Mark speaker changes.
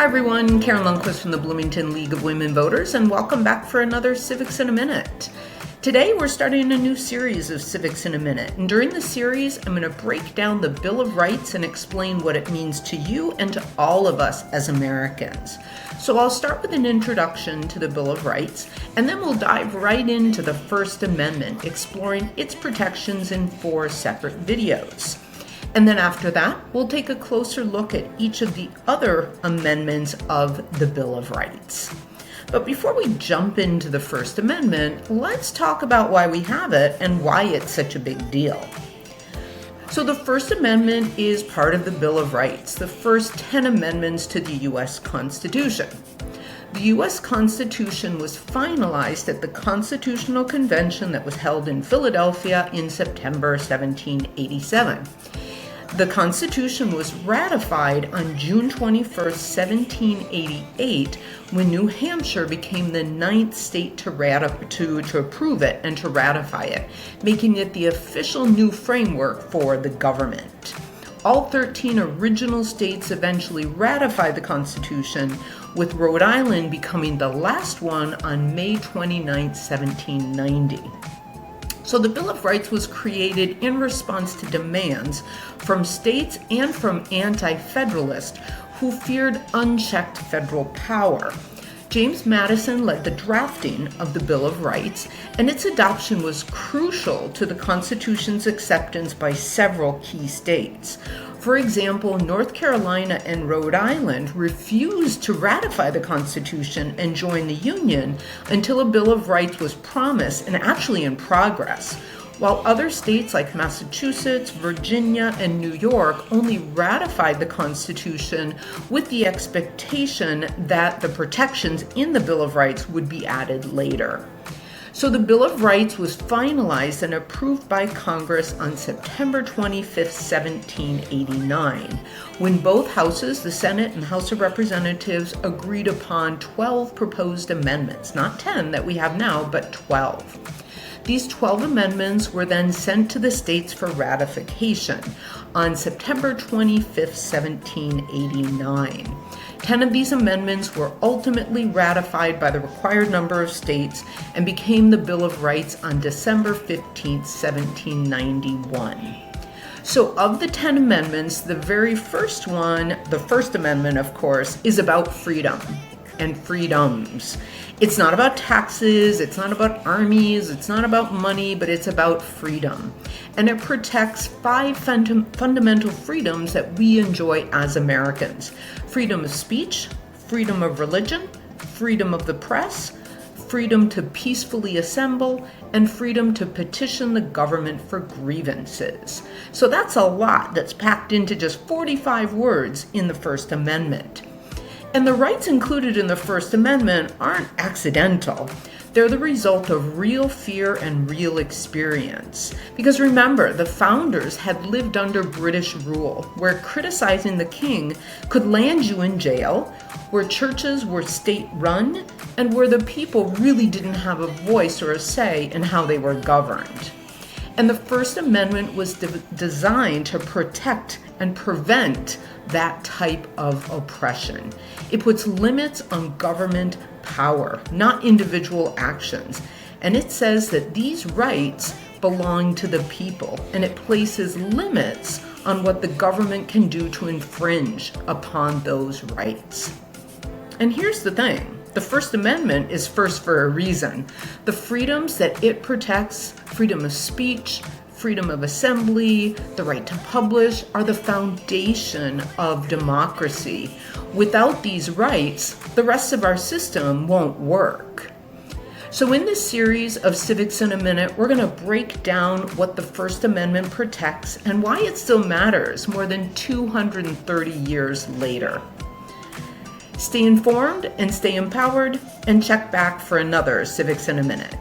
Speaker 1: Hi everyone, Karen Lundquist from the Bloomington League of Women Voters, and welcome back for another Civics in a Minute. Today we're starting a new series of Civics in a Minute, and during the series I'm going to break down the Bill of Rights and explain what it means to you and to all of us as Americans. So I'll start with an introduction to the Bill of Rights, and then we'll dive right into the First Amendment, exploring its protections in 4 separate videos. And then after that, we'll take a closer look at each of the other amendments of the Bill of Rights. But before we jump into the First Amendment, let's talk about why we have it and why it's such a big deal. So the First Amendment is part of the Bill of Rights, the first 10 amendments to the U.S. Constitution. The U.S. Constitution was finalized at the Constitutional Convention that was held in Philadelphia in September 1787. The Constitution was ratified on June 21, 1788, when New Hampshire became the 9th state to approve it and to ratify it, making it the official new framework for the government. All 13 original states eventually ratified the Constitution, with Rhode Island becoming the last one on May 29, 1790. So the Bill of Rights was created in response to demands from states and from anti-federalists who feared unchecked federal power. James Madison led the drafting of the Bill of Rights, and its adoption was crucial to the Constitution's acceptance by several key states. For example, North Carolina and Rhode Island refused to ratify the Constitution and join the Union until a Bill of Rights was promised and actually in progress, while other states like Massachusetts, Virginia, and New York only ratified the Constitution with the expectation that the protections in the Bill of Rights would be added later. So the Bill of Rights was finalized and approved by Congress on September 25, 1789, when both houses, the Senate and House of Representatives, agreed upon 12 proposed amendments, not 10 that we have now, but 12. These 12 amendments were then sent to the states for ratification on September 25, 1789. 10 of these amendments were ultimately ratified by the required number of states and became the Bill of Rights on December 15, 1791. So of the 10 amendments, the very first one, the First Amendment, of course, is about freedom and freedoms. It's not about taxes, it's not about armies, it's not about money, but it's about freedom. And it protects 5 fundamental freedoms that we enjoy as Americans: freedom of speech, freedom of religion, freedom of the press, freedom to peacefully assemble, and freedom to petition the government for grievances. So that's a lot that's packed into just 45 words in the First Amendment. And the rights included in the First Amendment aren't accidental. They're the result of real fear and real experience. Because remember, the founders had lived under British rule, where criticizing the king could land you in jail, where churches were state-run, and where the people really didn't have a voice or a say in how they were governed. And the First Amendment was designed to protect and prevent that type of oppression. It puts limits on government power, not individual actions. And it says that these rights belong to the people, and it places limits on what the government can do to infringe upon those rights. And here's the thing. The First Amendment is first for a reason. The freedoms that it protects, freedom of speech, freedom of assembly, the right to publish, are the foundation of democracy. Without these rights, the rest of our system won't work. So in this series of Civics in a Minute, we're going to break down what the First Amendment protects and why it still matters more than 230 years later. Stay informed and stay empowered, and check back for another Civics in a Minute.